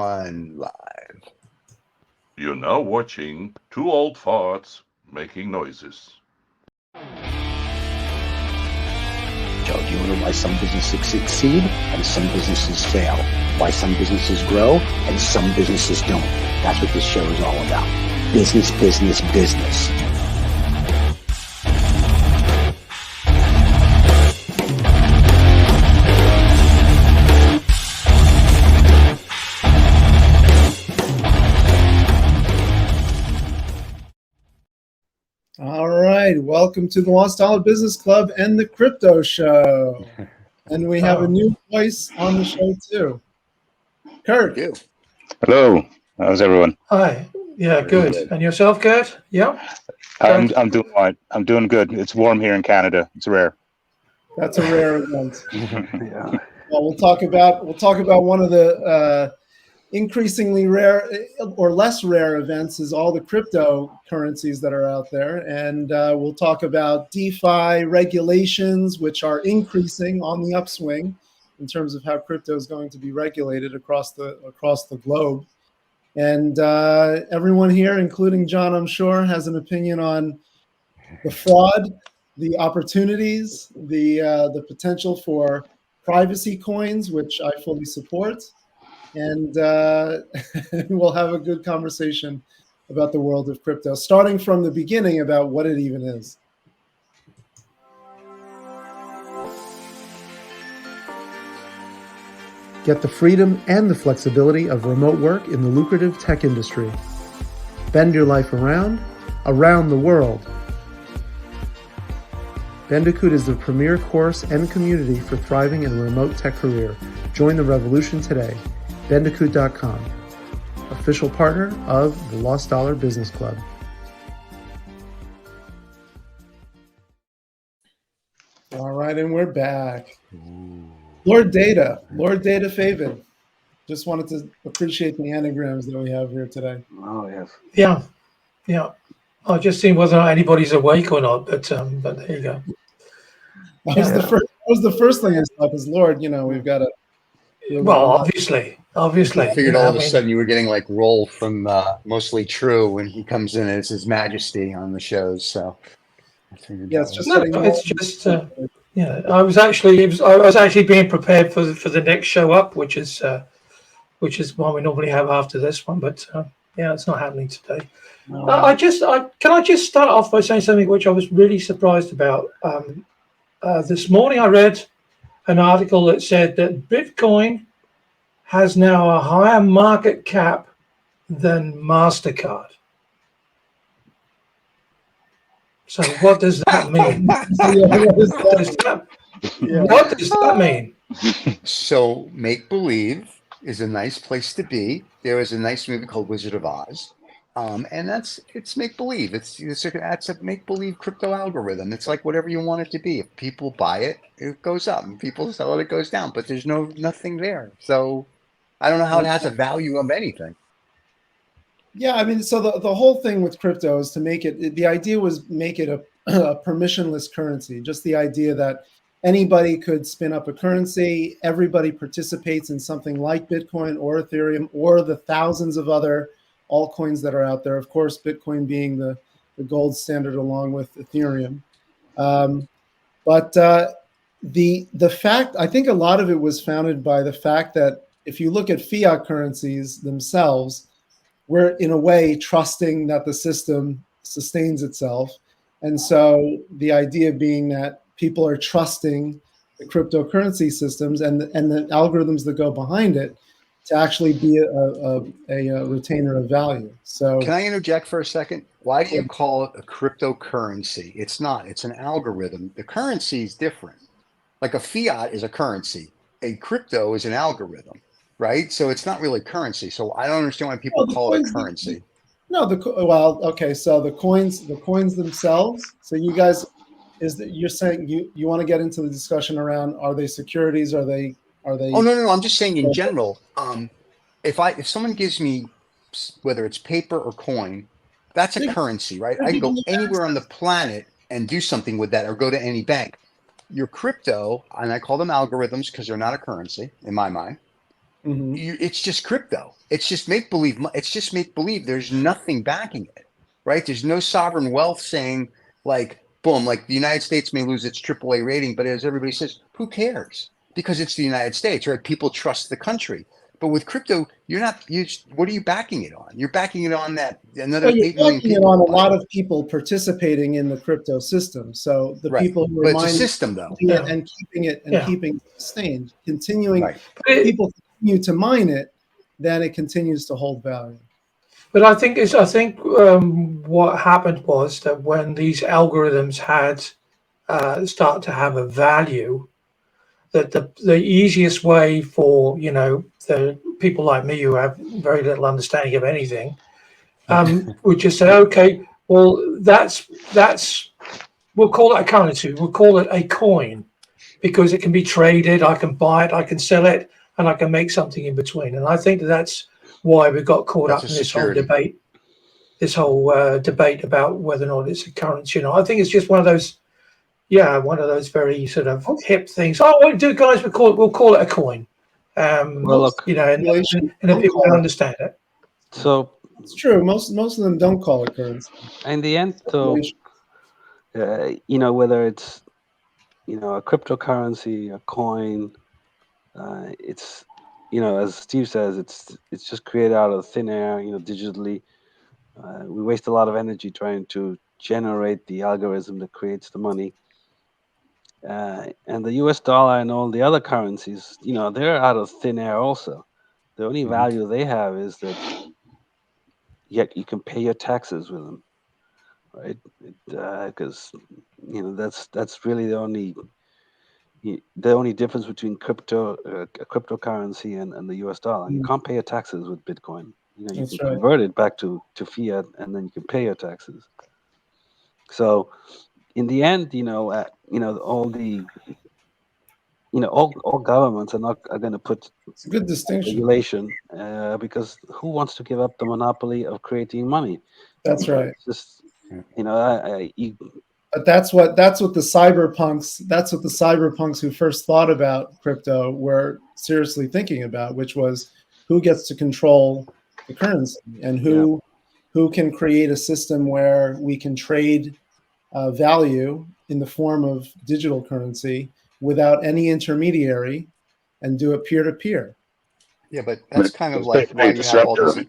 1 live. You're now watching two old farts making noises. Tell you know why some businesses succeed and some businesses fail. Why some businesses grow and some businesses don't. That's what this show is all about. Business, business, business. All right, welcome to the Lost Dollar Business Club and the Crypto Show. And we have a new voice on the show too. Kurt. Hello, how's everyone? Hi. Yeah, good. And yourself, Kurt? Yeah. I'm doing all right. I'm doing good. It's warm here in Canada. It's rare. That's a rare event. Yeah. Well, we'll talk about one of the increasingly rare or less rare events is all the cryptocurrencies that are out there. And we'll talk about DeFi regulations, which are increasing on the upswing in terms of how crypto is going to be regulated across the globe. And everyone here, including John, I'm sure, has an opinion on the fraud, the opportunities, the potential for privacy coins, which I fully support. And we'll have a good conversation about the world of crypto, starting from the beginning about what it even is. Get the freedom and the flexibility of remote work in the lucrative tech industry. Bend your life around the world. Decode is the premier course and community for thriving in a remote tech career. Join the revolution today. Decode.com, official partner of the Lost Dollar Business Club. All right, and we're back. Lord Data Favid. Just wanted to appreciate the anagrams that we have here today. Oh, yes. Yeah. I just seen whether or not anybody's awake or not, but there you go. That was the first thing I saw, because Lord, we've got to. Well, obviously. I figured all of a sudden you were getting like Roll from Mostly True when he comes in as His Majesty on the shows. So I figured it's just I was actually being prepared for the next show up, which is one we normally have after this one, but it's not happening today. No. Can I just start off by saying something which I was really surprised about. This morning I read an article that said that Bitcoin has now a higher market cap than MasterCard. So what does that mean? What does that mean? So make-believe is a nice place to be. There is a nice movie called Wizard of Oz. And it's make-believe. It's a make-believe crypto algorithm. It's like whatever you want it to be. If people buy it, it goes up. And people sell it, it goes down. But there's nothing there. So I don't know how it has a value of anything. Yeah, I mean, so the whole thing with crypto is to make it, the idea was make it a permissionless currency. Just the idea that anybody could spin up a currency, everybody participates in something like Bitcoin or Ethereum or the thousands of other altcoins that are out there. Of course, Bitcoin being the gold standard along with Ethereum. But the fact, I think a lot of it was founded by the fact that if you look at fiat currencies themselves, we're in a way trusting that the system sustains itself. And so the idea being that people are trusting the cryptocurrency systems and the algorithms that go behind it to actually be a retainer of value. So can I interject for a second? Why do you call it a cryptocurrency? It's not. It's an algorithm. The currency is different. Like a fiat is a currency. A crypto is an algorithm, right? So it's not really currency. So I don't understand why people call it a currency. No, okay. So the coins themselves. So you guys, you're saying you want to get into the discussion around, are they securities? Are they? Oh no. I'm just saying in general. If someone gives me, whether it's paper or coin, that's a currency, right? I can go anywhere on the planet and do something with that, or go to any bank. Your crypto, and I call them algorithms because they're not a currency in my mind. it's just crypto. It's just make believe. It's just make believe. There's nothing backing it, right? There's no sovereign wealth saying like, boom, like the United States may lose its AAA rating, but as everybody says, who cares? Because it's the United States, right? People trust the country. But with crypto, you're not. What are you backing it on? You're backing it on that another Well, you're 8 million backing it people. on a lot of people participating in the crypto system. So the Right. people who But are it's a mining system, though. it and keeping it sustained, continuing. Right. If people continue to mine it, then it continues to hold value. But I think what happened was that when these algorithms had start to have a value, that the easiest way for the people like me who have very little understanding of anything would just say, okay, well that's we'll call it a currency, we'll call it a coin, because it can be traded, I can buy it, I can sell it, and I can make something in between. And I think that's why we got caught up in this whole debate. Debate about whether or not it's a currency. I think it's just one of those very sort of hip things. Oh, what do guys? We'll call it a coin. Well, look, and if people don't understand it. So it's true. Most of them don't call it currency. In the end, though, whether it's a cryptocurrency, a coin, it's as Steve says, it's just created out of thin air, digitally. We waste a lot of energy trying to generate the algorithm that creates the money. And the US dollar and all the other currencies, they're out of thin air also. The only value they have is that you can pay your taxes with them, right? Because that's really the only difference between cryptocurrency and the US dollar. You can't pay your taxes with Bitcoin. You can convert it back to fiat, and then you can pay your taxes. So in the end, all governments are going to put it's a good distinction regulation because who wants to give up the monopoly of creating money? That's right. It's just but that's what the cyberpunks who first thought about crypto were seriously thinking about, which was who gets to control the currency and who can create a system where we can trade value in the form of digital currency without any intermediary and do it peer-to-peer. Yeah, but that's kind of like why you have all this.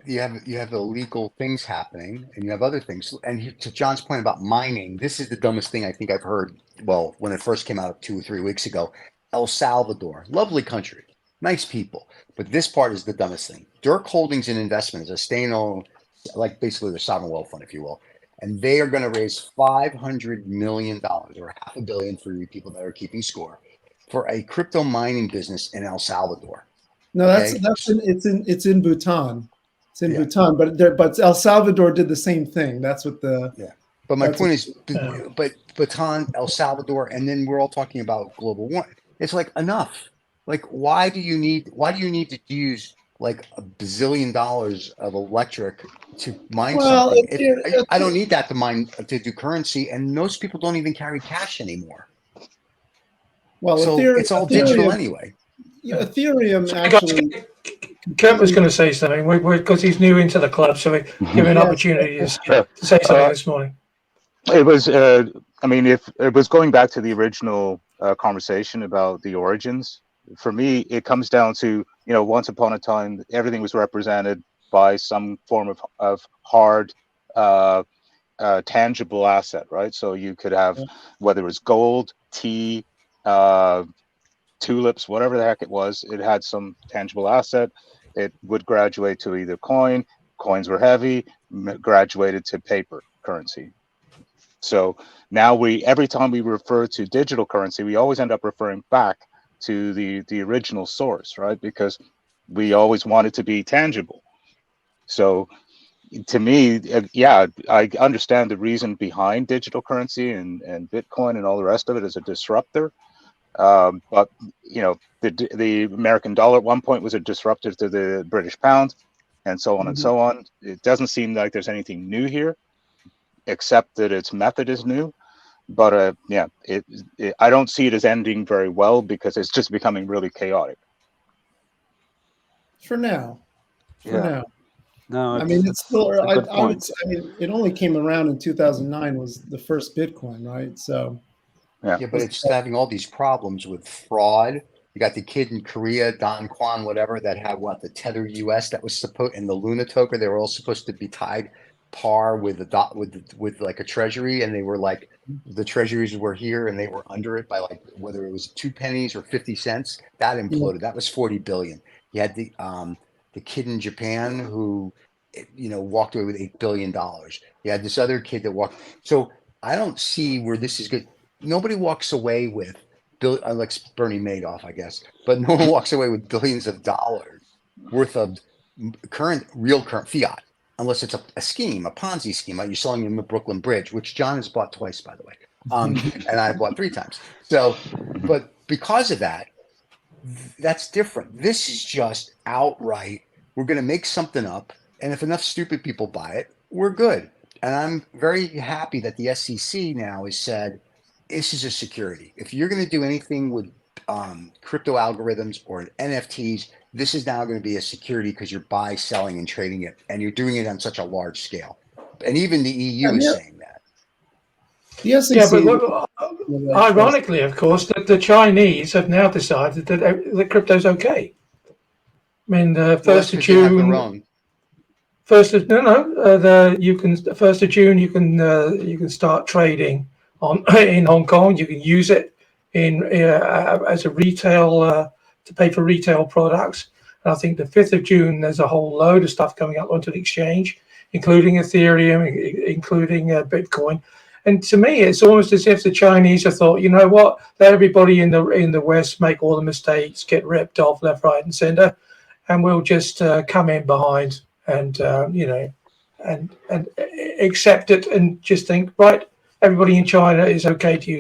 You have illegal things happening, and you have other things. And to John's point about mining, this is the dumbest thing I think I've heard. Well, when it first came out 2 or 3 weeks ago, El Salvador, lovely country, nice people, but this part is the dumbest thing. Dirk Holdings and Investment is a state-owned, like basically the sovereign wealth fund, if you will, and they are going to raise $500 million or $500 million for you people that are keeping score for a crypto mining business in El Salvador. No, it's in Bhutan. It's in Bhutan, but El Salvador did the same thing. That's what the But my point is, but Bhutan, El Salvador, and then we're all talking about global warming. It's like enough. Like, why do you need to use like $1 bazillion of electric to mine something? I don't need that to do currency, and most people don't even carry cash anymore. Well, so it's all digital anyway. Ethereum actually. Kurt was going to say something because he's new into the club, so we give him an opportunity to say something this morning. It was, if it was going back to the original conversation about the origins, for me, it comes down to, once upon a time, everything was represented by some form of hard, tangible asset, right? So you could have, whether it was gold, tea, tulips, whatever the heck it was, it had some tangible asset. It would graduate to either coins were heavy, graduated to paper currency. So now every time we refer to digital currency, we always end up referring back to the original source, right? Because we always want it to be tangible. So to me, I understand the reason behind digital currency and Bitcoin and all the rest of it as a disruptor. But the American dollar at one point was a disruptor to the British pound, and so on and so on. It doesn't seem like there's anything new here, except that its method is new. But I don't see it as ending very well because it's just becoming really chaotic. For now. For Yeah. now. No, I mean, it's still. a good I would. point. I mean, it only came around in 2009. Was the first Bitcoin, right? So. Yeah, but it's having all these problems with fraud. You got the kid in Korea, Don Kwan, whatever, that had what the Tether US that was supposed and the Luna token. They were all supposed to be tied par with the dot with like a treasury, and they were like the treasuries were here and they were under it by like whether it was 2 pennies or 50 cents. That imploded. That was 40 billion. You had the kid in Japan who walked away with $8 billion. You had this other kid that walked. So I don't see where this is good. Nobody walks away with like Bernie Madoff, I guess, but no one walks away with billions of dollars worth of real current fiat, unless it's a scheme, a Ponzi scheme, like you're selling them the Brooklyn Bridge, which John has bought twice, by the way, and I've bought 3 times. So, but because of that, that's different. This is just outright. We're going to make something up, and if enough stupid people buy it, we're good. And I'm very happy that the SEC now has said this is a security. If you're going to do anything with crypto algorithms or NFTs, this is now going to be a security because you're buy, selling, and trading it, and you're doing it on such a large scale. And even the EU is saying that. The SEC. Yeah, but ironically, of course, that the Chinese have now decided that crypto's okay. I mean, the first of June. First of June you can start trading in Hong Kong. You can use it as a retail to pay for retail products. And I think the 5th of June there's a whole load of stuff coming up onto the exchange, including Ethereum, including Bitcoin. And to me, it's almost as if the Chinese have thought, you know what, let everybody in the West make all the mistakes, get ripped off left, right, and center, and we'll just come in behind and and accept it and just think, right, everybody in China is okay to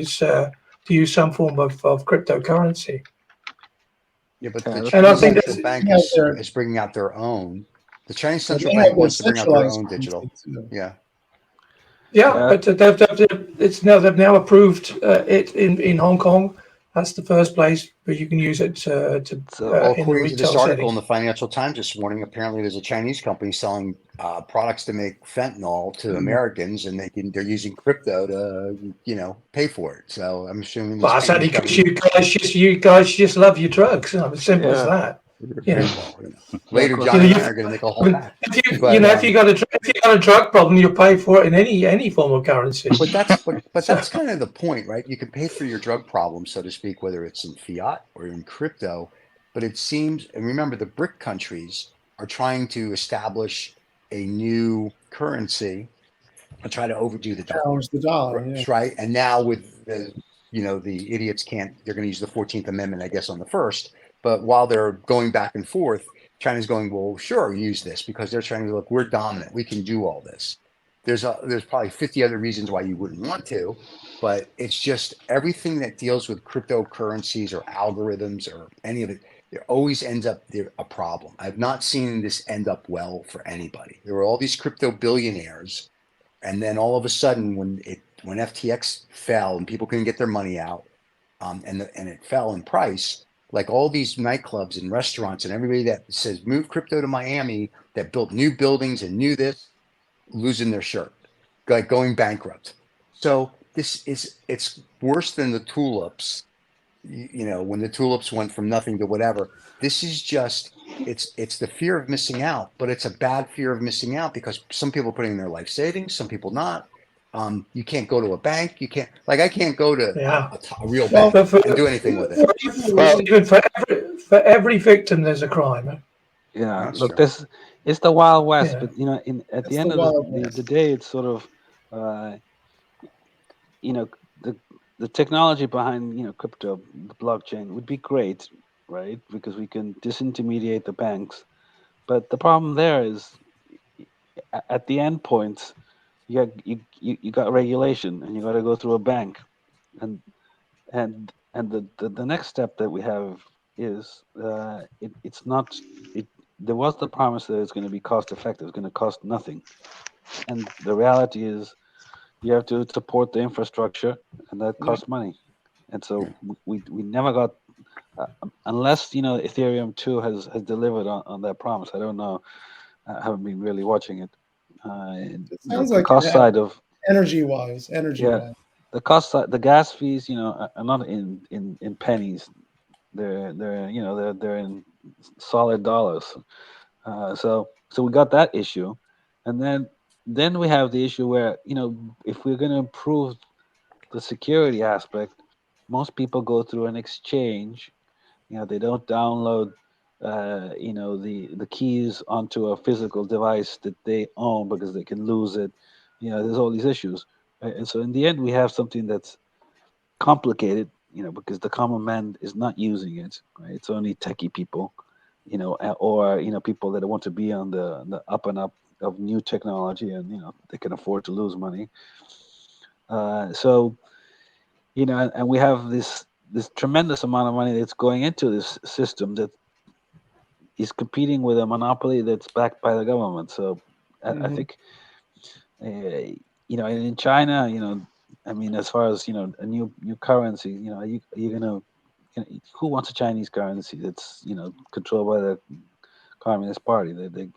use some form of cryptocurrency. Yeah, but the Chinese central bank is bringing out their own. The Chinese central bank wants to bring out their own digital. Yeah. Yeah, but they've now approved it in Hong Kong. That's the first place where you can use it according to this article in the Financial Times this morning, apparently there's a Chinese company selling products to make fentanyl to Americans, and they're using crypto to pay for it. So I'm assuming. Well, that's only because you guys just love your drugs. As simple as that. Later, John and I are going to make a whole pack. If you got a drug problem, you'll pay for it in any form of currency. But that's kind of the point, right? You can pay for your drug problem, so to speak, whether it's in fiat or in crypto. But it seems, and remember, the BRIC countries are trying to establish a new currency and try to overdo the dollar. Challenge the dollar, right? And now with the idiots they're going to use the 14th Amendment, I guess, on the 1st. But while they're going back and forth, China's going, well, sure, use this, because they're trying to look, we're dominant. We can do all this. There's probably 50 other reasons why you wouldn't want to, but it's just everything that deals with cryptocurrencies or algorithms or any of it, there always ends up a problem. I've not seen this end up well for anybody. There were all these crypto billionaires, and then all of a sudden when FTX fell and people couldn't get their money out, and it fell in price, like all these nightclubs and restaurants and everybody that says move crypto to Miami, that built new buildings and knew this, losing their shirt, like going bankrupt. So it's worse than the tulips. When the tulips went from nothing to whatever. This is just it's the fear of missing out, but it's a bad fear of missing out because some people are putting in their life savings, some people not. You can't go to a bank. You can't, like, I can't go to a real bank and do anything with it. For every victim, there's a crime. Yeah, look, it's the Wild West, but at the end of the day, it's sort of, the technology behind crypto, the blockchain would be great, right? Because we can disintermediate the banks, but the problem there is, at the end points, you got regulation, and you got to go through a bank, and the next step that we have is it's not. There was the promise that it's going to be cost effective, it's going to cost nothing, and the reality is you have to support the infrastructure, and that costs money, and so we never got unless Ethereum 2 has delivered on that promise. I don't know. I haven't been really watching it. It sounds The like cost side of energy wise. the cost side, the gas fees, are not in pennies. They're in solid dollars. So we got that issue, and then we have the issue where if we're going to improve the security aspect, most people go through an exchange. They don't download the keys onto a physical device that they own because they can lose it. There's all these issues, right? And so in the end we have something that's complicated, because the common man is not using it, right? It's only techie people, or people that want to be on the up and up of new technology, and they can afford to lose money. So and we have this tremendous amount of money that's going into this system that is competing with a monopoly that's backed by the government. So I think in China, I mean, as far as a new currency, are you gonna who wants a Chinese currency that's controlled by the Communist Party? They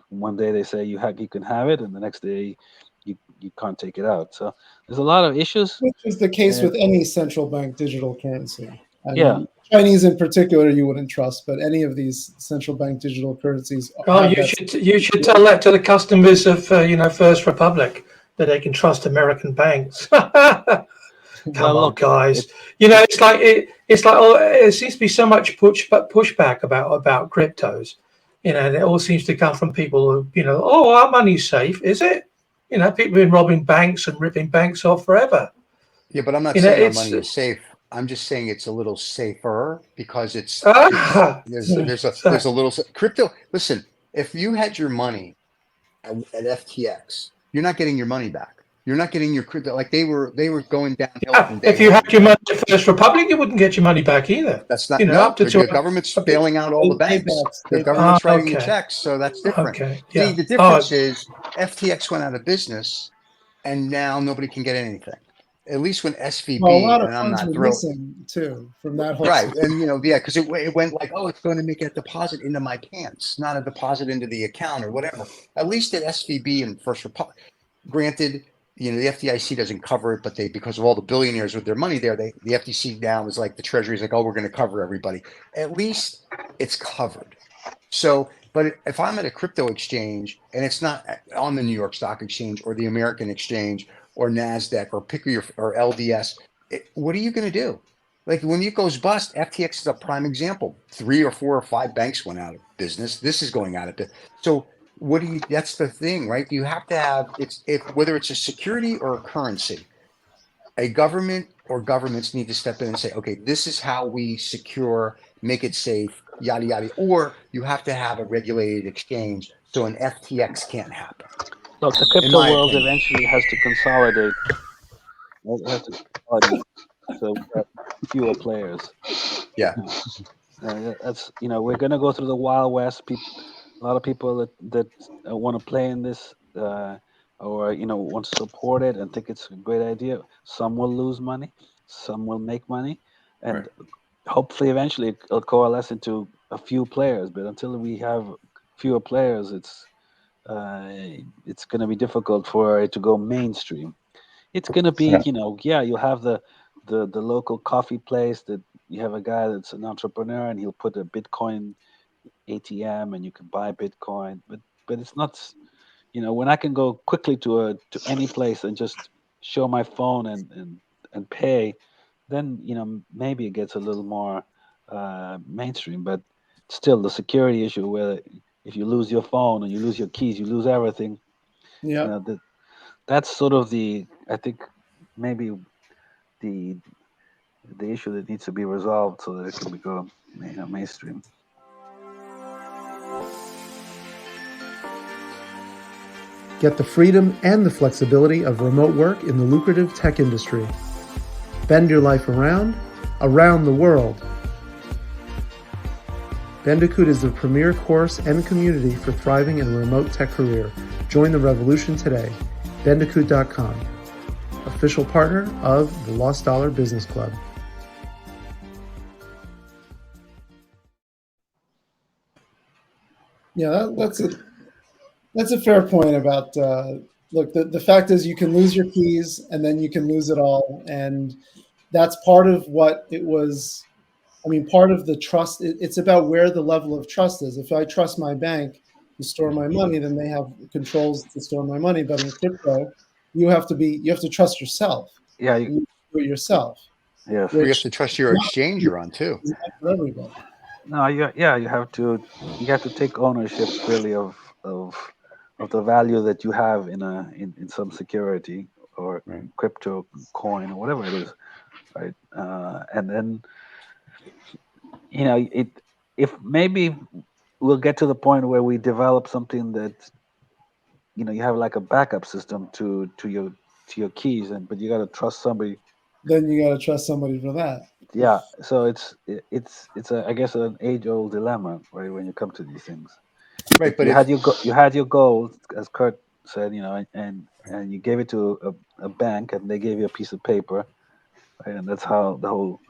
one day they say you can have it, and the next day you can't take it out. So there's a lot of issues. Which is the case with any central bank digital currency. I Yeah. mean, Chinese in particular, you wouldn't trust, but any of these central bank digital currencies. Oh, you should tell that to the customers of First Republic, that they can trust American banks. Come on, guys. It's like it seems to be so much pushback about cryptos. And it all seems to come from people who, our money's safe, is it? People have been robbing banks and ripping banks off forever. Yeah, but I'm not saying our money is safe. I'm just saying it's a little safer because there's a little crypto. Listen, if you had your money at FTX, you're not getting your money back. You're not getting your crypto. Like they were going downhill from day If you one. had your money at First Republic, you wouldn't get your money back either. That's not up to the government's bailing out all the banks. The government's writing the checks, so that's different. Okay, yeah. See, the difference is FTX went out of business, and now nobody can get anything. At least when SVB, well, a lot of and I'm funds not were thrilled. missing too from that whole Right, and because it went like, oh, it's going to make a deposit into my pants, not a deposit into the account or whatever. At least at SVB and First Republic, granted, the FDIC doesn't cover it, but because of all the billionaires with their money there, the FTC now is like the Treasury's like, oh, we're going to cover everybody. At least it's covered. So, but if I'm at a crypto exchange and it's not on the New York Stock Exchange or the American Exchange or NASDAQ or LDS, what are you going to do? Like when it goes bust, FTX is a prime example. 3 or 4 or 5 banks went out of business. This is going out of business. So that's the thing, right? You have to have, whether it's a security or a currency, a government or governments need to step in and say, okay, this is how we secure, make it safe, yada, yada. Or you have to have a regulated exchange so an FTX can't happen. Look, the crypto world eventually has to consolidate. It has to consolidate, so fewer players. Yeah. That's we're going to go through the Wild West. A lot of people that want to play in this or want to support it and think it's a great idea. Some will lose money, some will make money, and hopefully eventually it'll coalesce into a few players. But until we have fewer players, it's going to be difficult for it to go mainstream. It's going to be you'll have the local coffee place that you have a guy that's an entrepreneur and he'll put a Bitcoin ATM and you can buy Bitcoin, but it's not, when I can go quickly to any place and just show my phone and pay, then maybe it gets a little more mainstream. But still, the security issue where if you lose your phone and you lose your keys, you lose everything. Yeah, that's sort of I think maybe the issue that needs to be resolved so that it can become mainstream. Get the freedom and the flexibility of remote work in the lucrative tech industry. Bend your life around the world. Bandicoot is the premier course and community for thriving in a remote tech career. Join the revolution today. Bandicoot.com, official partner of the Lost Dollar Business Club. Yeah, that's a fair point about look, the fact is you can lose your keys and then you can lose it all. And that's part of what it was. I mean, part of the trust, it's about where the level of trust is. If I trust my bank to store my money, then they have controls to store my money. But in crypto, you have to trust yourself. Yeah, And you do it yourself, yes. Or you have which to trust your exchange you're on too. is not for everybody. No, you have to take ownership really of of the value that you have in some security or Right. crypto coin or whatever it is, right? And then it if maybe we'll get to the point where we develop something that you have like a backup system to your keys, but you got to trust somebody. Then you got to trust somebody for that. Yeah, so it's a, I guess, an age-old dilemma, right? When you come to these things, Right, but you if had you had your goal, as Kurt said, and you gave it to a bank, and they gave you a piece of paper, right? And that's how the whole.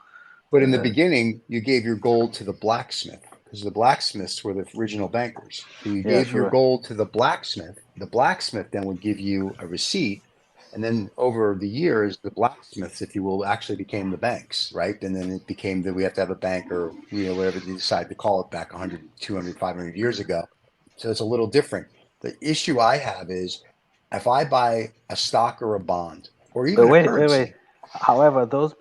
But in the beginning, you gave your gold to the blacksmith because the blacksmiths were the original bankers. So you Yeah, gave your sure. gold to the blacksmith. The blacksmith then would give you a receipt. And then over the years, the blacksmiths, if you will, actually became the banks, right? And then it became that we have to have a bank or, whatever they decide to call it back 100, 200, 500 years ago. So it's a little different. The issue I have is if I buy a stock or a bond or even But a wait. currency, However, those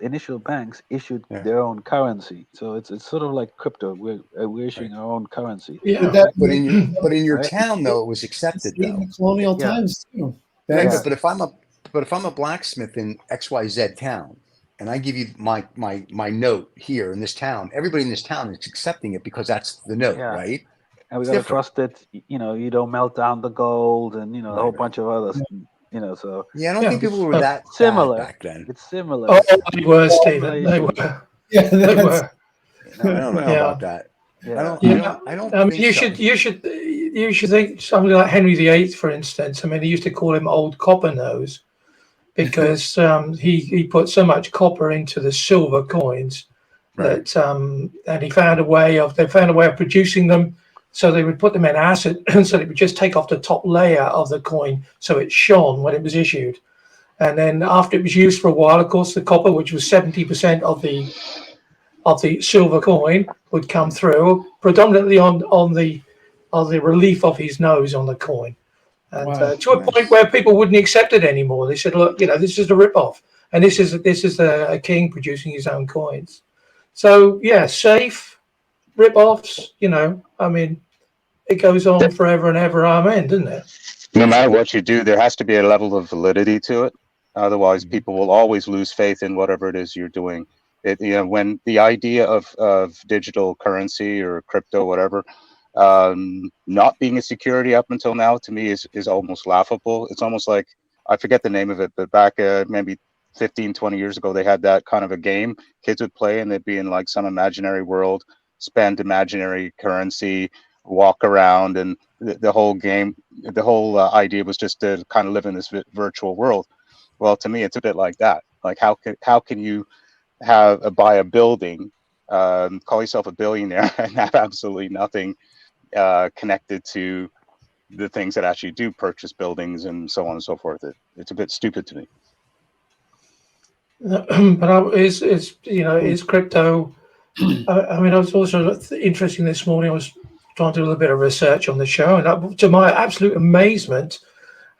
initial banks issued yeah. their own currency, so it's sort of like crypto. We're issuing our own currency. Did Yeah. that But in your Right? town though, it was accepted in though. the colonial Yeah. times too. Right, Banks, but if I'm a blacksmith in XYZ town and I give you my note here in this town, everybody in this town is accepting it because that's the note, Yeah. right? And we It's got to different. trust that you don't melt down the gold and a whole Right. bunch of other so Yeah, I don't Yeah. think people were Uh, that bad similar. back then. It's similar. Oh, It's they were, similar Stephen. They issues. were. yeah, They that's, were. I don't know Yeah. about that. Yeah. I don't I mean, think you so. should think somebody like Henry VIII, for instance. I mean, they used to call him Old Copper Nose because he put so much copper into the silver coins Right. that and they found a way of producing them. So they would put them in acid, so they would just take off the top layer of the coin, so it shone when it was issued. And then after it was used for a while, of course, the copper, which was 70% of the silver coin, would come through predominantly on the relief of his nose on the coin, and wow. to a point where people wouldn't accept it anymore. They said, "Look, this is a rip-off, and this is a king producing his own coins." So yeah, safe rip-offs. I mean, it goes on forever and ever. Amen, doesn't it? No matter what you do, there has to be a level of validity to it. Otherwise, people will always lose faith in whatever it is you're doing. When the idea of digital currency or crypto, whatever, not being a security up until now, to me is almost laughable. It's almost like, I forget the name of it, but back maybe 15, 20 years ago, they had that kind of a game kids would play, and they'd be in like some imaginary world, spend imaginary currency, walk around, and the whole game, the whole idea was just to kind of live in this virtual world. Well, to me, it's a bit like that. Like, how can you buy a building, call yourself a billionaire, and have absolutely nothing connected to the things that actually do purchase buildings and so on and so forth? It's a bit stupid to me. But is crypto? I mean, I was also interesting this morning. I was trying to do a little bit of research on the show, and to my absolute amazement,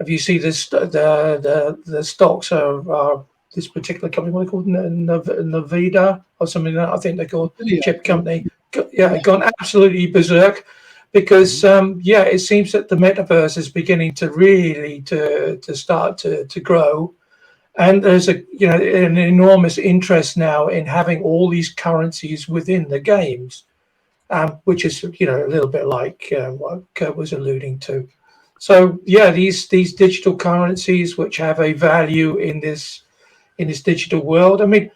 if you see this, the stocks are this particular company, what are they called, Nvidia or something like that. I think they're called chip company. Yeah, gone absolutely berserk because it seems that the metaverse is beginning to really to start to grow. And there's an enormous interest now in having all these currencies within the games, which is a little bit like what Kurt was alluding to. So yeah, these digital currencies which have a value in this digital world. I mean,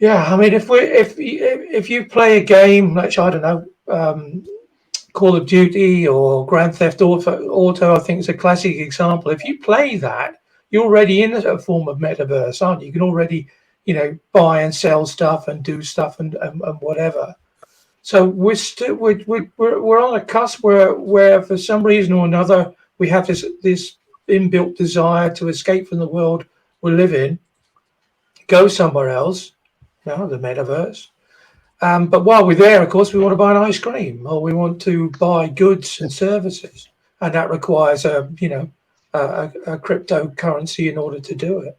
if you play a game like, I don't know, Call of Duty or Grand Theft Auto, I think is a classic example. If you play that, you're already in a form of metaverse, aren't you? You can already, buy and sell stuff and do stuff and whatever. So we're on a cusp where for some reason or another we have this inbuilt desire to escape from the world we live in, go somewhere else, the metaverse. But while we're there, of course, we want to buy an ice cream or we want to buy goods and services, and that requires a cryptocurrency in order to do it.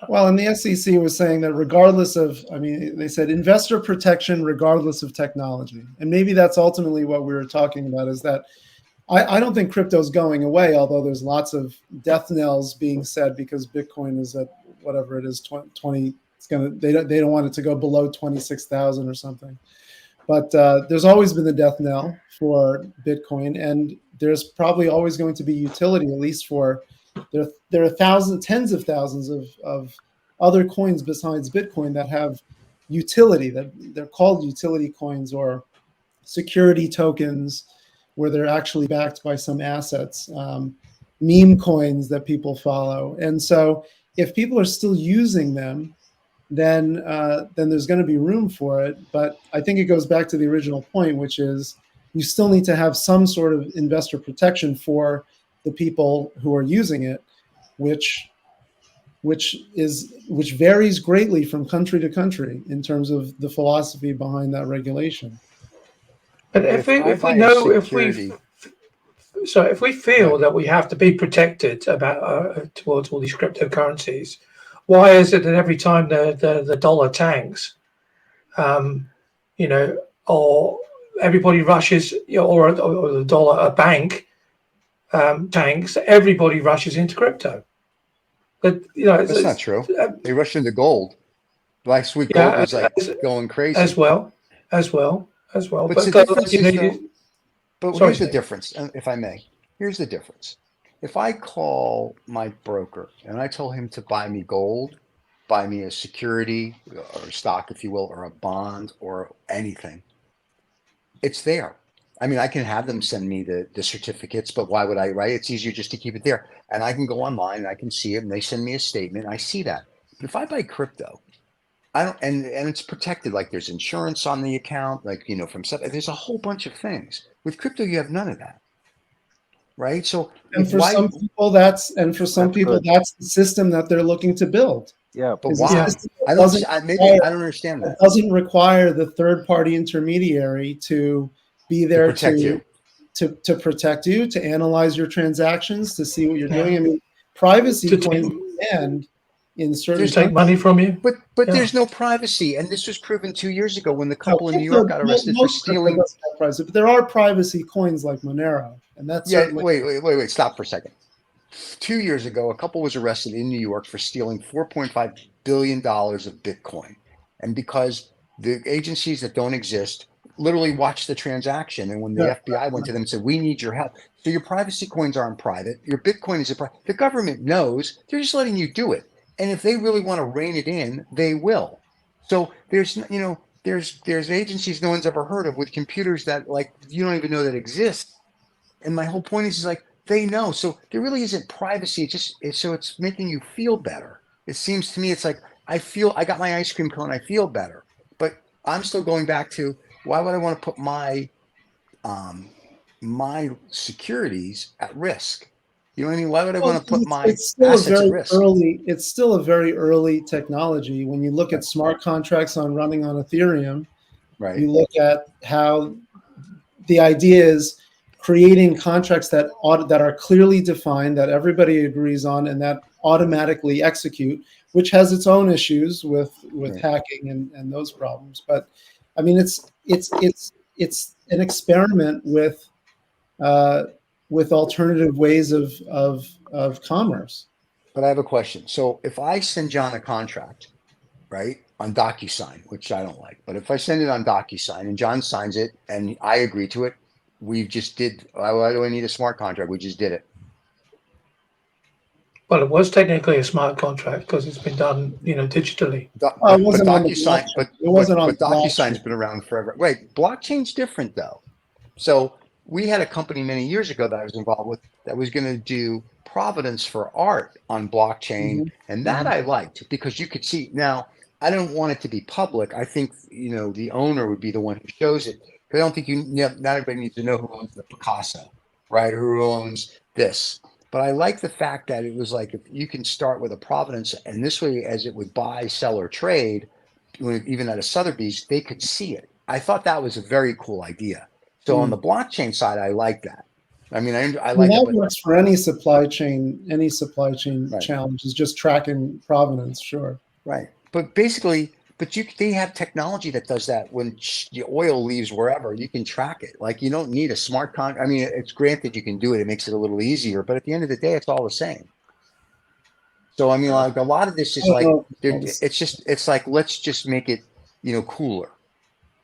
Well, and the SEC was saying that regardless of, I mean, they said investor protection regardless of technology. And maybe that's ultimately what we were talking about, is that I don't think crypto's going away, although there's lots of death knells being said because Bitcoin is at whatever it is, 20, they don't want it to go below 26,000 or something. But there's always been the death knell for Bitcoin, and there's probably always going to be utility, at least for there are tens of thousands of other coins besides Bitcoin that have utility, that they're called utility coins or security tokens, where they're actually backed by some assets, meme coins that people follow. And so if people are still using them, then there's going to be room for it. But I think it goes back to the original point, which is you still need to have some sort of investor protection for the people who are using it, which varies greatly from country to country in terms of the philosophy behind that regulation. But if we feel that we have to be protected about towards all these cryptocurrencies, why is it that every time the dollar tanks, or everybody rushes, or the dollar, a bank tanks, everybody rushes into crypto? But that's not true. They rushed into gold. Last week, gold was going crazy as well. But the difference is, but here's the difference, if I may. Here's the difference. If I call my broker and I tell him to buy me gold, buy me a security or stock, if you will, or a bond or anything, it's there. I mean, I can have them send me the certificates, but why would I, right? It's easier just to keep it there. And I can go online and I can see it and they send me a statement. I see that. But if I buy crypto, I don't, and it's protected. Like there's insurance on the account, like, from stuff. There's a whole bunch of things. With crypto, you have none of that. Right. So, and for some people, that's the system that they're looking to build. Yeah, but why? I don't understand that. It doesn't require the third party intermediary to be there to protect you, to analyze your transactions, to see what you're doing. I mean, privacy coins and in certain take money from you. But there's no privacy, and this was proven 2 years ago when the couple in New York got arrested for stealing. But there are privacy coins like Monero, and that's wait, stop for a second. 2 years ago, a couple was arrested in New York for stealing $4.5 billion of Bitcoin, and because the agencies that don't exist literally watched the transaction, and when the FBI went to them and said, "We need your help," so your privacy coins aren't private, your Bitcoin is the government knows, they're just letting you do it. And if they really want to rein it in, they will. So there's agencies no one's ever heard of with computers that you don't even know that exist. And my whole point is like they know. So there really isn't privacy. It's making you feel better. It seems to me it's like I got my ice cream cone. I feel better, but I'm still going back to why would I want to put my securities at risk? You know what I mean? Why would I want to put my assets at risk? It's still a very early technology. When you look at smart contracts running on Ethereum, right? You look at how the idea is creating contracts that are clearly defined, that everybody agrees on, and that automatically execute, which has its own issues with hacking and those problems. But I mean, it's an experiment with alternative ways of commerce. But I have a question. So if I send John a contract, right, on DocuSign, which I don't like, but if I send it on DocuSign and John signs it and I agree to it, why do I need a smart contract? We just did it. Well, it was technically a smart contract because it's been done, digitally. DocuSign's been around forever. Wait, blockchain's different though. So we had a company many years ago that I was involved with that was going to do provenance for art on blockchain. And that I liked because you could see now I don't want it to be public. I think, the owner would be the one who shows it. Because I don't think not everybody needs to know who owns the Picasso, right? Who owns this. But I like the fact that it was like, if you can start with a provenance, and this way, as it would buy, sell, or trade, even at a Sotheby's, they could see it. I thought that was a very cool idea. So on the blockchain side, I like that. I mean, I like That that, works for any supply chain Right. challenge is just tracking provenance, sure. right. But basically, they have technology that does that when the oil leaves wherever, you can track it. Like, you don't need a smart I mean, it's granted you can do it. It makes it a little easier, but at the end of the day, it's all the same. So, I mean, like, a lot of this is I like, don't know. it's like, let's just make it, cooler.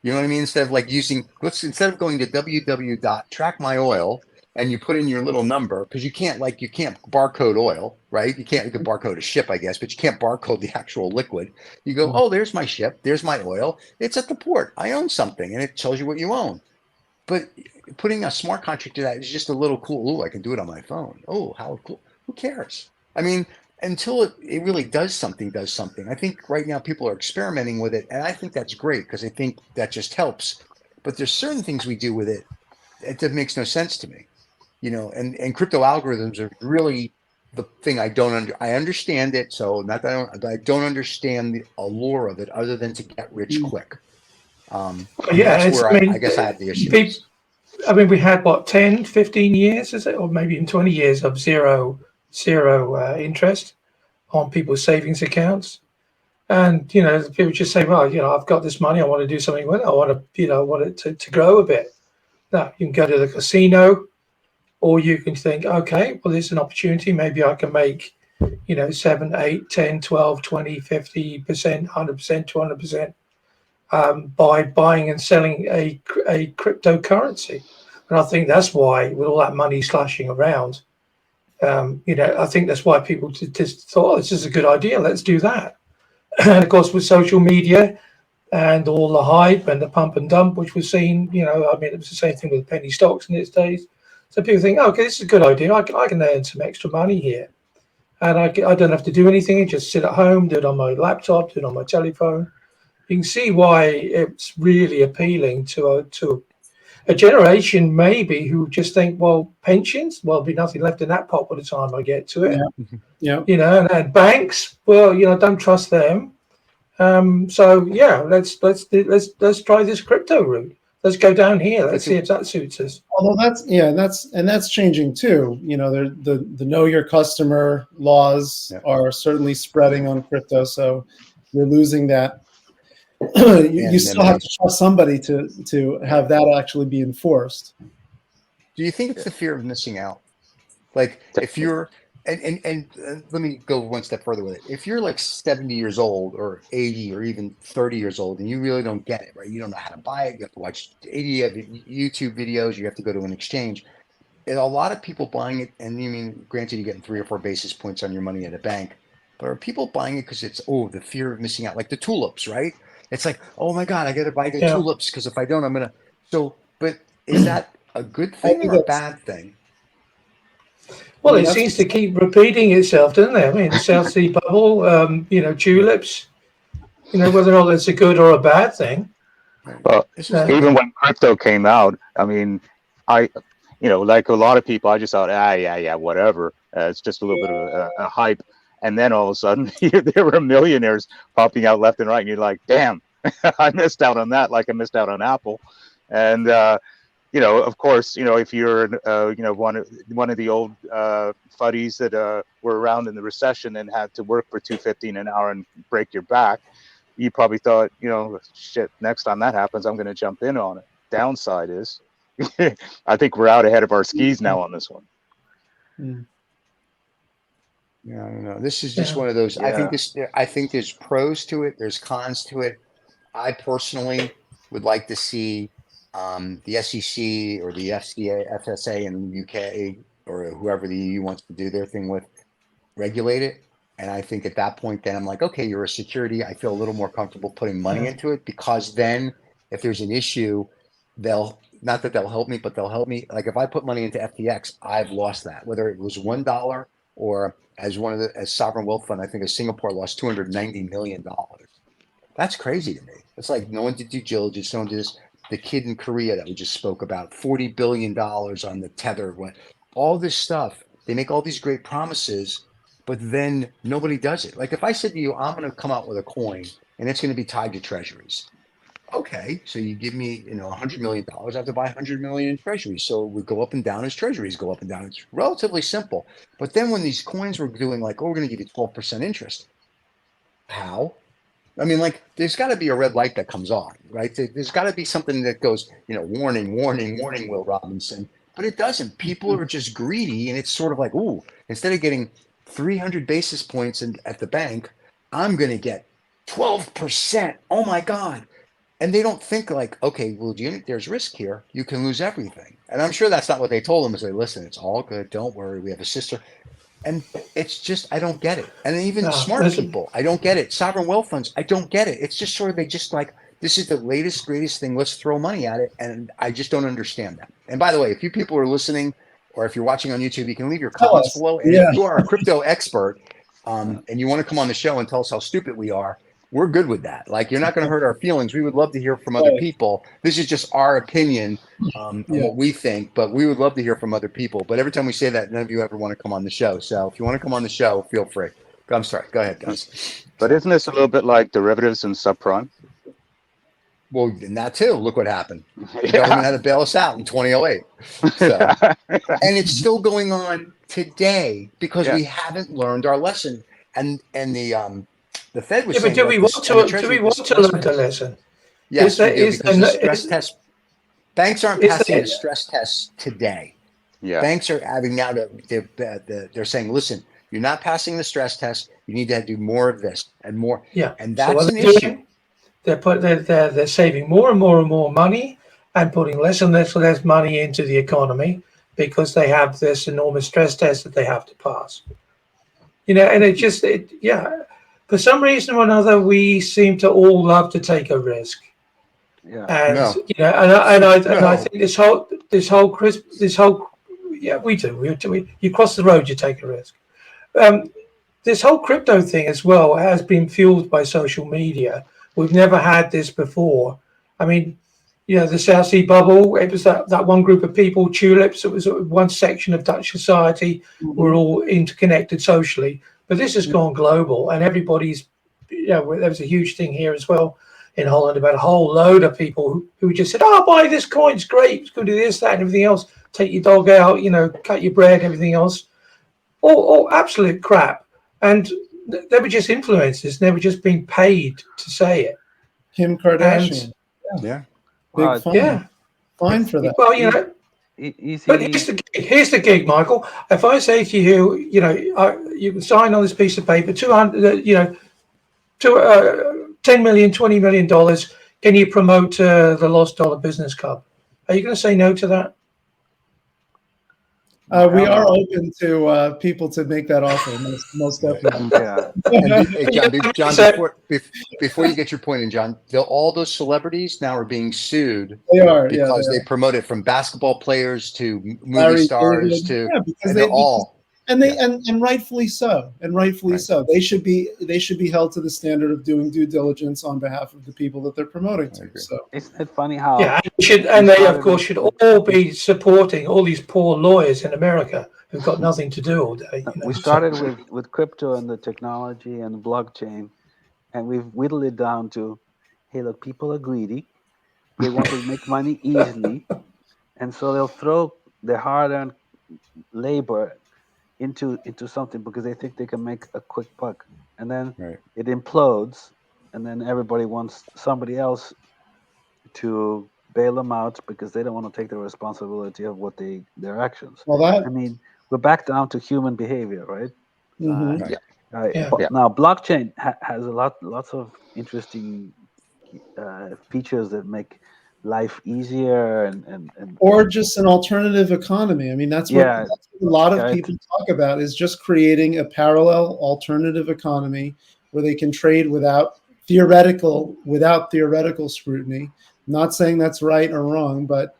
You know what I mean? Instead of going to www.trackmyoil and you put in your little number, because you can't barcode oil, right? You can barcode a ship, I guess, but you can't barcode the actual liquid. You go, oh, there's my ship, there's my oil. It's at the port. I own something, and it tells you what you own. But putting a smart contract to that is just a little cool. Oh, I can do it on my phone. Oh, how cool. Who cares? I mean, until it really does something. I think right now people are experimenting with it, and I think that's great because I think that just helps. But there's certain things we do with it that makes no sense to me, and crypto algorithms are really the thing I understand it, so not that I don't understand the allure of it other than to get rich quick. Yeah, That's it's, where I mean, I guess I have the issues. I mean, we had what, 10, 15 years, is it, or maybe even 20 years of zero interest on people's savings accounts. And, people just say, well, I've got this money, I want to do something with it. I want to, want it to grow a bit. Now, you can go to the casino, or you can think, okay, well, there's an opportunity. Maybe I can make, 7, 8, 10, 12, 20, 50%, 100%, 200%, by buying and selling a cryptocurrency. And I think that's why, with all that money slashing around, I think that's why people just thought, oh, this is a good idea. Let's do that. And of course, with social media and all the hype and the pump and dump, which we've seen, I mean, it was the same thing with penny stocks in its days. So people think, okay, this is a good idea. I can earn some extra money here. And I don't have to do anything. Just sit at home, do it on my laptop, do it on my telephone. You can see why it's really appealing to a generation maybe who just think, well, pensions, well, there'll be nothing left in that pot by the time I get to it. Yeah. And banks, well, don't trust them. So yeah, let's try this crypto route. Let's go down here. Let's see if that suits us. Although that's changing too. The know your customer laws are certainly spreading on crypto, so you're losing that. You still have to trust somebody to have that actually be enforced. Do you think it's the fear of missing out? Like, if you're, and let me go one step further with it. If you're like 70 years old or 80 or even 30 years old and you really don't get it, right? You don't know how to buy it. You have to watch 80 YouTube videos. You have to go to an exchange. And a lot of people buying it, and you mean, granted, you're getting 3 or 4 basis points on your money at a bank, but are people buying it because it's, the fear of missing out, like the tulips, right? It's like, oh my God, I got to buy the tulips because if I don't, I'm going to. So, but is that a good thing or a bad thing? Well, it seems to keep repeating itself, doesn't it? I mean, the South Sea bubble, tulips, whether or not it's a good or a bad thing. Well, even when crypto came out, I mean, like a lot of people, I just thought, yeah, whatever. It's just a little bit of a hype. And then all of a sudden, there were millionaires popping out left and right. And you're like, damn, I missed out on that, like I missed out on Apple. And, of course, if you're, one of the old fuddies that were around in the recession and had to work for $2.15 an hour and break your back, you probably thought, shit, next time that happens, I'm going to jump in on it. Downside is, I think we're out ahead of our skis now on this one. Yeah, I don't know. This is just one of those. Yeah. I think there's pros to it. There's cons to it. I personally would like to see the SEC or the FSA in the UK or whoever the EU wants to do their thing with regulate it. And I think at that point, then I'm like, okay, you're a security. I feel a little more comfortable putting money into it, because then if there's an issue, they'll help me, but they'll help me. Like, if I put money into FTX, I've lost that, whether it was $1 or as Sovereign Wealth Fund, I think Singapore lost $290 million. That's crazy to me. It's like no one did due diligence, no one did this. The kid in Korea that we just spoke about, $40 billion on the tether, all this stuff. They make all these great promises, but then nobody does it. Like if I said to you, I'm going to come out with a coin and it's going to be tied to treasuries. Okay, so you give me, $100 million. I have to buy 100 million in treasuries. So we go up and down as treasuries go up and down. It's relatively simple. But then when these coins were doing like, oh, we're going to give you 12% interest. How? I mean, like, there's got to be a red light that comes on, right? There's got to be something that goes, warning, warning, warning, Will Robinson. But it doesn't. People are just greedy, and it's sort of like, ooh, instead of getting 300 basis points at the bank, I'm going to get 12%. Oh my God. And they don't think like, okay, well, there's risk here. You can lose everything. And I'm sure that's not what they told them. Is they listen, it's all good. Don't worry. We have a sister. And it's just, I don't get it. And even smart people, I don't get it. Sovereign wealth funds, I don't get it. It's just sort of, they just like, this is the latest, greatest thing. Let's throw money at it. And I just don't understand that. And by the way, if you people are listening or if you're watching on YouTube, you can leave your comments below. And if you are a crypto expert and you want to come on the show and tell us how stupid we are, we're good with that. Like, you're not going to hurt our feelings. We would love to hear from other people. This is just our opinion on what we think, but we would love to hear from other people. But every time we say that, none of you ever want to come on the show. So if you want to come on the show, feel free. I'm sorry. Go ahead, guys. But isn't this a little bit like derivatives and subprime? Well, and that too. Look what happened. The government had to bail us out in 2008. So, and it's still going on today because we haven't learned our lesson. And the Fed was saying, but do we want to learn the lesson? Yes, we do, because the stress test. Banks aren't passing the stress tests today. Yeah. Banks are having now they're saying, listen, you're not passing the stress test. You need to do more of this and more. Yeah. And that's an issue. They're saving more and more and more money and putting less and less money into the economy because they have this enormous stress test that they have to pass. And for some reason or another, we seem to all love to take a risk. Yeah. And I think this whole we do. You cross the road, you take a risk. This whole crypto thing as well has been fueled by social media. We've never had this before. I mean, the South Sea bubble, it was that one group of people, tulips, it was one section of Dutch society, were all interconnected socially. But this has gone global, and everybody's, there was a huge thing here as well in Holland about a whole load of people who just said, oh, buy this coin, it's great, it's going to do this, that, and everything else. Take your dog out, cut your bread, everything else. All absolute crap. And they were just influencers, they were just being paid to say it. Kim Kardashian. And, Fine for that. Well, but here's the gig, Michael. If I say to you, you can sign on this piece of paper, 200, $10 million, $20 million. Can you promote the Lost Dollar Business Club? Are you going to say no to that? We are open to people to make that offer, most definitely. Yeah. And John, before you get your point in, John, all those celebrities now are being sued. They are because they promote it, from basketball players to movie stars to they're all. And rightfully so. And rightfully so. They should be held to the standard of doing due diligence on behalf of the people that they're promoting to. So isn't it funny how? Yeah, and they of course should all be supporting all these poor lawyers in America who've got nothing to do all day. We started with crypto and the technology and the blockchain, and we've whittled it down to, hey, look, people are greedy. They want to make money easily, and so they'll throw their hard-earned labor into something because they think they can make a quick buck, and then it implodes, and then everybody wants somebody else to bail them out because they don't want to take the responsibility of their actions. Well, I mean, we're back down to human behavior, right? Mm-hmm. Now, blockchain has lots of interesting features that make life easier and or just an alternative economy. I mean, that's what a lot of people talk about, is just creating a parallel alternative economy where they can trade without theoretical scrutiny. I'm not saying that's right or wrong, but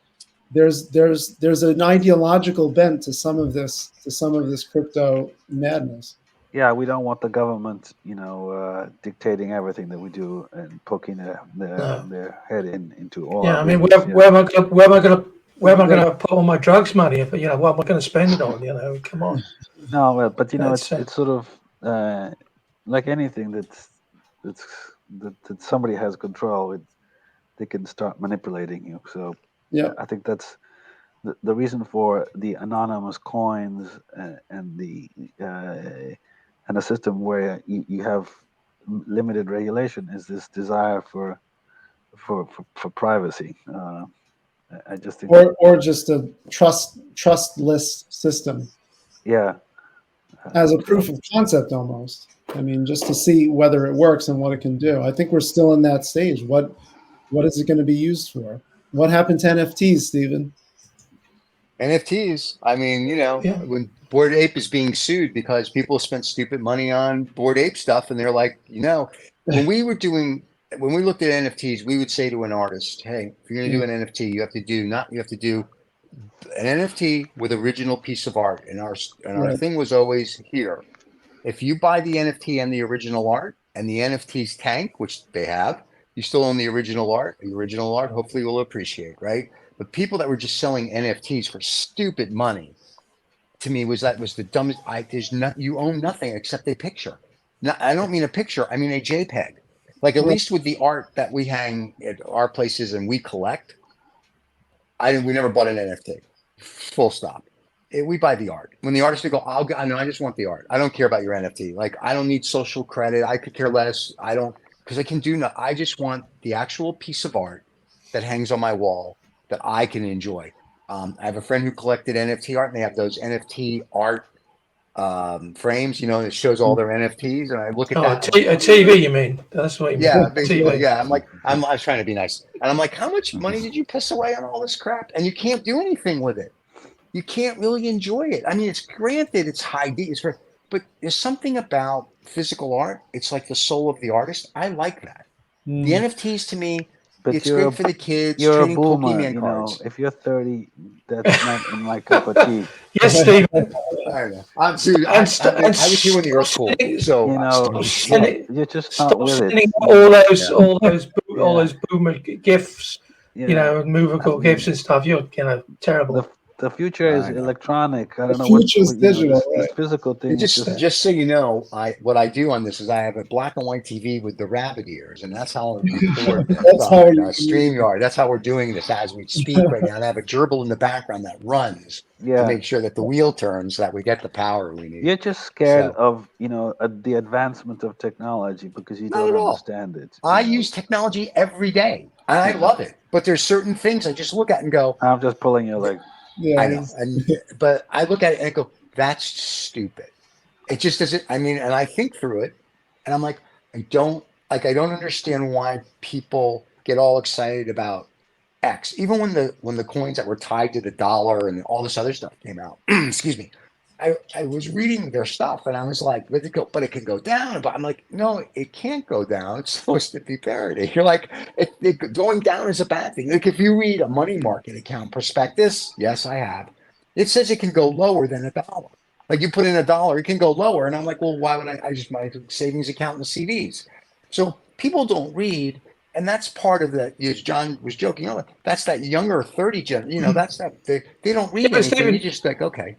there's an ideological bent to some of this crypto madness. Yeah, we don't want the government, dictating everything that we do and poking their head into all Yeah, our I mean, business. where am I going to put all my drugs money? If what am I going to spend it on? Come on. No, well, but That's, it's sort of like anything that somebody has control. They can start manipulating you. So Yeah. I think that's the reason for the anonymous coins and a system where you have limited regulation is this desire for privacy. I just think, Or just a trustless system yeah, as a proof of concept almost. I mean, just to see whether it works and what it can do. I think we're still in that stage. What is it going to be used for? What happened to NFTs, Stephen? NFTs. I mean, Yeah. when Bored Ape is being sued because people spent stupid money on Bored Ape stuff, and they're like, when we looked at NFTs, we would say to an artist, "Hey, if you're going to do an NFT, you have to do an NFT with original piece of art." And our Right. thing was always here. If you buy the NFT and the original art, and the NFTs tank, which they have, you still own the original art. The original art, hopefully, will appreciate, right? But people that were just selling NFTs for stupid money, to me, was the dumbest. You own nothing except a picture. No, I don't mean a picture. I mean a JPEG. Like at least with the art that we hang at our places and we collect, we never bought an NFT. Full stop. We buy the art. When the artist will go, I just want the art. I don't care about your NFT. Like I don't need social credit. I could care less. I don't, because I can do no. I just want the actual piece of art that hangs on my wall that I can enjoy. I have a friend who collected NFT art, and they have those NFT art frames. It shows all their NFTs, and I look at that. A TV, you mean? That's what you mean. Yeah, basically. TV. Yeah, I was trying to be nice, and I'm like, how much money did you piss away on all this crap? And you can't do anything with it. You can't really enjoy it. I mean, it's granted, it's but there's something about physical art. It's like the soul of the artist. I like that. The NFTs to me, but it's great for the kids you're trading a boomer, Pokemon cards. If you're 30, that's not in my cup of tea. Yes, Steve. I don't know. I was here when the Earth cooled, so you're just not with sending it. all those boomer gifts, movable gifts and stuff. You're terrible. The future is electronic. I don't know what is digital. This physical thing. Just so you know, what I do on this is I have a black and white TV with the rabbit ears, and that's how I record StreamYard. That's how we're doing this as we speak right now. And I have a gerbil in the background that runs to make sure that the wheel turns, so that we get the power we need. You're just scared of the advancement of technology because you don't understand it. I use technology every day, and I love it. But there's certain things I just look at and go, I'm just pulling your leg. Yeah, I know, but I look at it and I go, "That's stupid." It just doesn't. I mean, and I think through it, and I'm like, I don't understand why people get all excited about X. Even when the coins that were tied to the dollar and all this other stuff came out. Excuse me. I was reading their stuff and I was like, but it can go down. But I'm like, no, it can't go down. It's supposed to be parity. You're like, going down is a bad thing. Like if you read a money market account prospectus, yes, I have. It says it can go lower than $1. Like you put in $1, it can go lower. And I'm like, well, why would I just my savings account and CDs? So people don't read. And that's part of that. As John was joking, that's that younger 30 gen. That's that they don't read anything. Stephen, you just like, okay.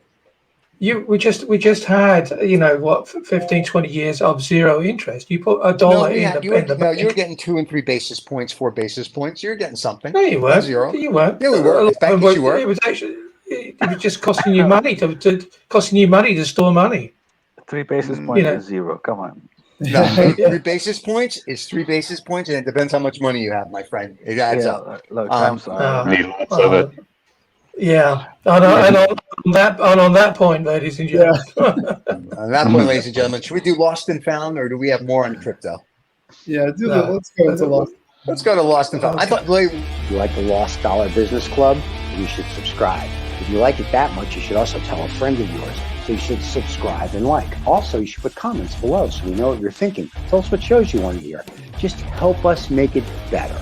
We just had 15, 20 years of zero interest. You put $1 in the bank. You were getting 2 and 3 basis points, 4 basis points. You're getting something. No, you weren't. Zero. You weren't. Yeah, we were. You were. It was actually it was just costing you money to store money. 3 basis points is zero. Come on. No, 3 basis points is 3 basis points, and it depends how much money you have, my friend. It adds up. Look, I'm sorry. Need lots of it. Yeah, and on that point, ladies and gentlemen. On that point, ladies and gentlemen, should we do Lost and Found, or do we have more on crypto? Yeah, let's go to Lost. Let's go to Lost and Found. I thought, if you like the Lost Dollar Business Club, you should subscribe. If you like it that much, you should also tell a friend of yours. So you should subscribe and like. Also, you should put comments below so we know what you're thinking. Tell us what shows you want to hear. Just help us make it better.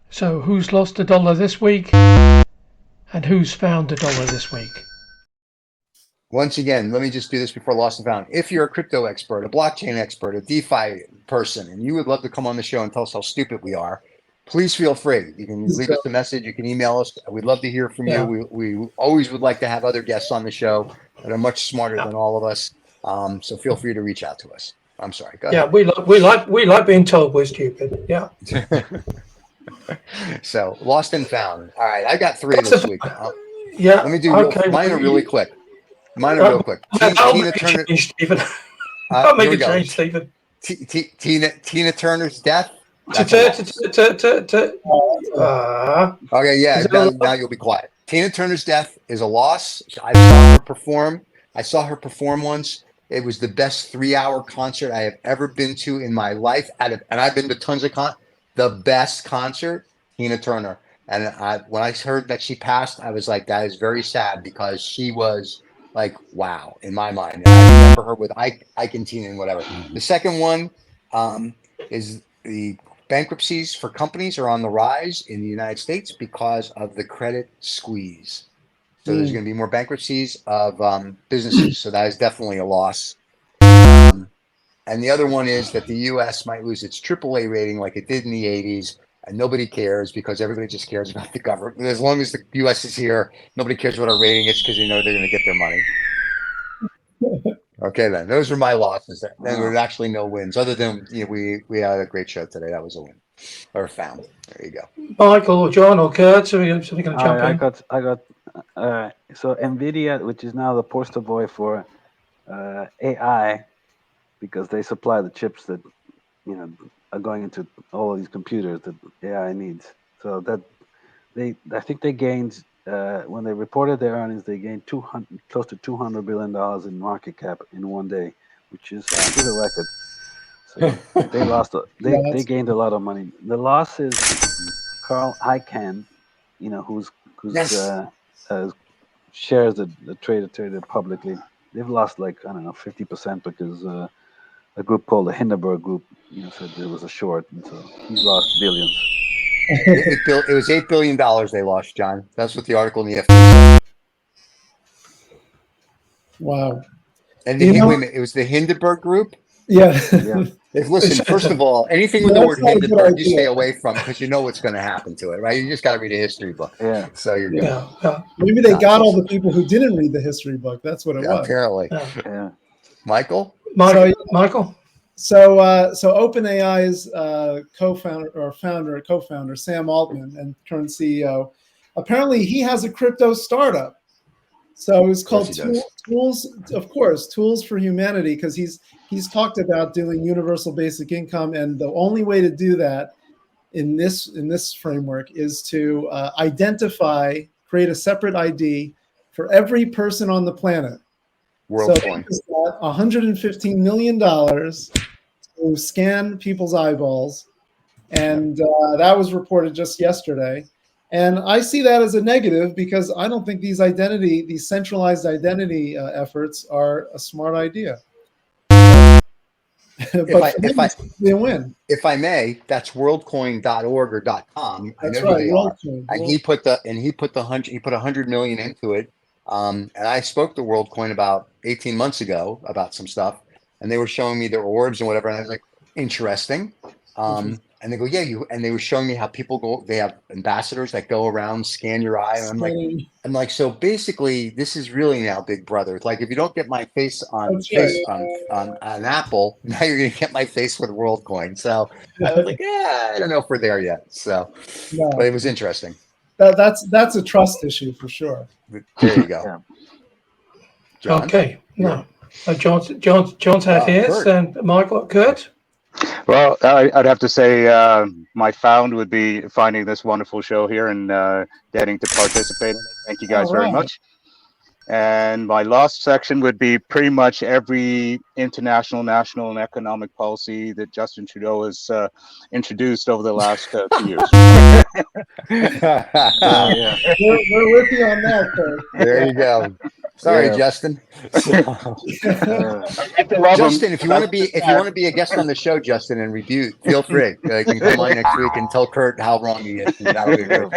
So who's lost $1 this week? And who's found $1 this week? Once again, let me just do this before Lost and Found. If you're a crypto expert, a blockchain expert, a DeFi person, and you would love to come on the show and tell us how stupid we are, please feel free. You can leave us a message. You can email us. We'd love to hear from Yeah. you. We always would like to have other guests on the show that are much smarter than all of us. So feel free to reach out to us. I'm sorry. Go ahead. Yeah, we like being told we're stupid. Yeah. So Lost and Found. All right, I got 3 this week. Yeah. Let me do mine are really quick. Mine are real quick. Tina Turner. Stephen. Here Make we a go. change, Stephen. Tina Turner's death. Okay, yeah. Now you'll be quiet. Tina Turner's death is a loss. I saw her perform. Once. It was the best 3-hour concert I have ever been to in my life. And I've been to tons of the best concert, Tina Turner. And when I heard that she passed, I was like, that is very sad because she was like, wow, in my mind. And I remember her with Ike and Tina and whatever. The second one is the bankruptcies for companies are on the rise in the United States because of the credit squeeze. So there's going to be more bankruptcies of businesses. So that is definitely a loss. And the other one is that the U.S. might lose its AAA rating like it did in the 80s. And nobody cares because everybody just cares about the government. As long as the U.S. is here, nobody cares what our rating is because they know they're going to get their money. Okay, then. Those are my losses. There were actually no wins. Other than we had a great show today. That was a win. Or found. There you go. Michael or John or Kurt, so we're going to jump in. I got so NVIDIA, which is now the poster boy for AI, because they supply the chips that are going into all of these computers that AI needs. So that I think they gained when they reported their earnings, they gained close to $200 billion in market cap in one day, which is a record. So they lost. They gained a lot of money. The loss is Carl Icahn, who's shares that traded publicly. They've lost 50% because a group called the Hindenburg Group, said there was a short, and so he's lost billions. It was $8 billion they lost, John. That's what the article in the FT said. Wow. And it was the Hindenburg Group? Yeah. Listen, first of all, anything with the word Hindenburg, you stay away from because you know what's going to happen to it, right? You just got to read a history book. Yeah. So you're good. Yeah. Maybe they got all the people who didn't read the history book. That's what it was. Apparently. Yeah. Michael? Michael? So OpenAI's co-founder, Sam Altman, and current CEO, apparently he has a crypto startup. So it's called Tools for Humanity, because he's talked about doing universal basic income, and the only way to do that in this framework is to create a separate ID for every person on the planet. WorldCoin. So got $115 million to scan people's eyeballs, and that was reported just yesterday. And I see that as a negative because I don't think these centralized identity efforts are a smart idea. They win. If I may, that's worldcoin.org or .com. That's I know right. who they are. And he put $100 million into it. And I spoke to WorldCoin about 18 months ago about some stuff, and they were showing me their orbs and whatever, and I was like, interesting. And they go, and they were showing me how people go. They have ambassadors that go around, scan your eye, and I'm like, so basically, this is really now Big Brother. It's like if you don't get my face on Apple, now you're gonna get my face with WorldCoin. So I was like, I don't know if we're there yet. So, but it was interesting. That's a trust issue for sure. There you go. John? Okay. No. John's had his, and Michael, Kurt. Well, I'd have to say my found would be finding this wonderful show here and getting to participate. Thank you guys very much. And my lost section would be pretty much every international, national, and economic policy that Justin Trudeau has introduced over the last 2 years. We're with you on that, Kurt. There you go. Sorry, Justin. Justin, if you want to be a guest on the show, Justin, and review, feel free. You can come on next week and tell Kurt how wrong he is. That'll be great.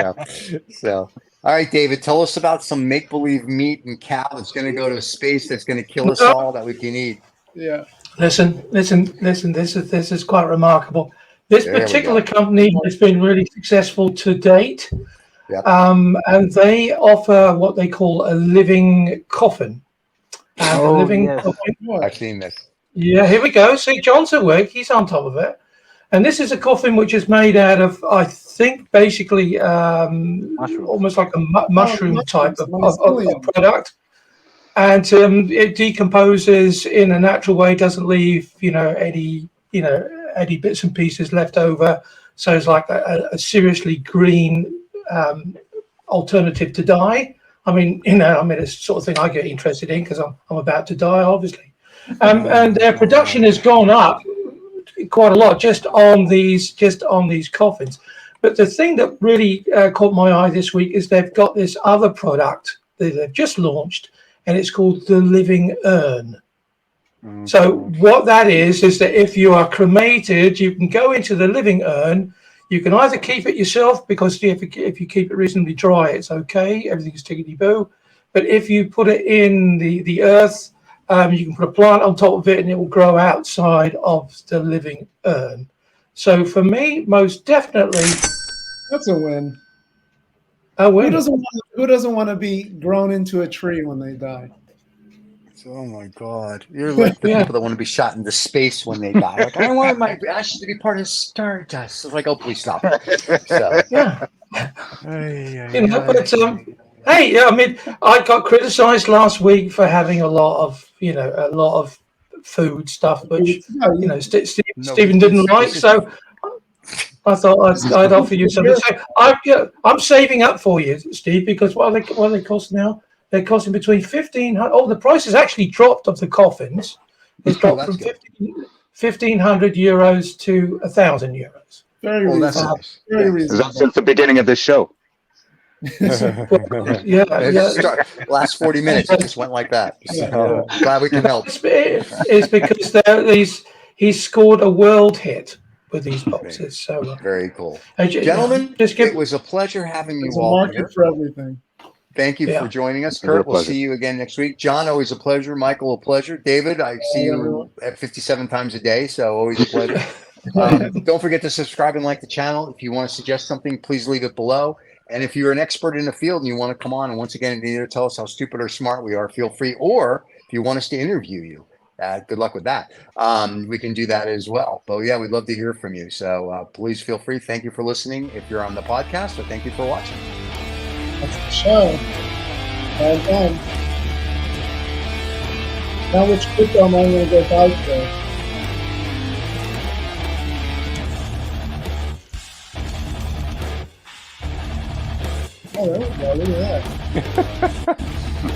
So, All right, David, tell us about some make-believe meat and cow that's going to go to space that's going to kill us all that we can eat. Yeah. Listen. This is quite remarkable. This There we particular go. company has been really successful to date, Yep. and they offer what they call a living coffin. And a Oh, living yes. coffin. I've seen this. Yeah, here we go. See, John's at work. He's on top of it. And this is a coffin which is made out of, I think, basically Mushrooms. almost like a mushroom type of mycelium. product. And it decomposes in a natural way, doesn't leave, any bits and pieces left over. So it's like a seriously green alternative to dye. I mean, it's the sort of thing I get interested in because I'm about to die, obviously. And their production has gone up quite a lot just on these coffins. But the thing that really caught my eye this week is they've got this other product that they've just launched, and it's called the Living Urn. So what that is that if you are cremated, you can go into the Living Urn. You can either keep it yourself, because if you keep it reasonably dry, it's okay, everything's tickety-boo. But if you put it in the earth, you can put a plant on top of it and it will grow outside of the Living Urn. So for me, most definitely, That's a win. a win. Who doesn't want to be grown into a tree when they die? Oh my God! You're like the people that want to be shot into space when they die. Like, I want my ashes to be part of stardust. It's like, oh, please stop. So, Yeah. But hey, I mean, I got criticised last week for having a lot of food stuff, which Stephen didn't like. So I thought I'd offer you something. So I'm saving up for you, Steve, because what are they cost now? They're costing between 1,500. Oh, the price has actually dropped of the coffins. It's dropped from 1,500 euros to 1,000 euros. Very reasonable. Nice. Very Is reasonable. that since the beginning of this show? Yeah. Last 40 minutes, it just went like that. So glad we can help. It's because he's scored a world hit with these boxes. So Very cool. Gentlemen, it was a pleasure having you There's a all market here. for everything. Thank you for joining us, Kurt. We'll see you again next week. John, always a pleasure. Michael, a pleasure. David, I see you at 57 times a day, so always a pleasure. Don't forget to subscribe and like the channel. If you want to suggest something, please leave it below. And if you're an expert in the field and you want to come on and once again either tell us how stupid or smart we are, feel free. Or if you want us to interview you, good luck with that. We can do that as well. But yeah, we'd love to hear from you. So please feel free. Thank you for listening if you're on the podcast, or thank you for watching. That's the show. Well done. Now which crypto am I going to go buy today? Oh, there we go. Look at that.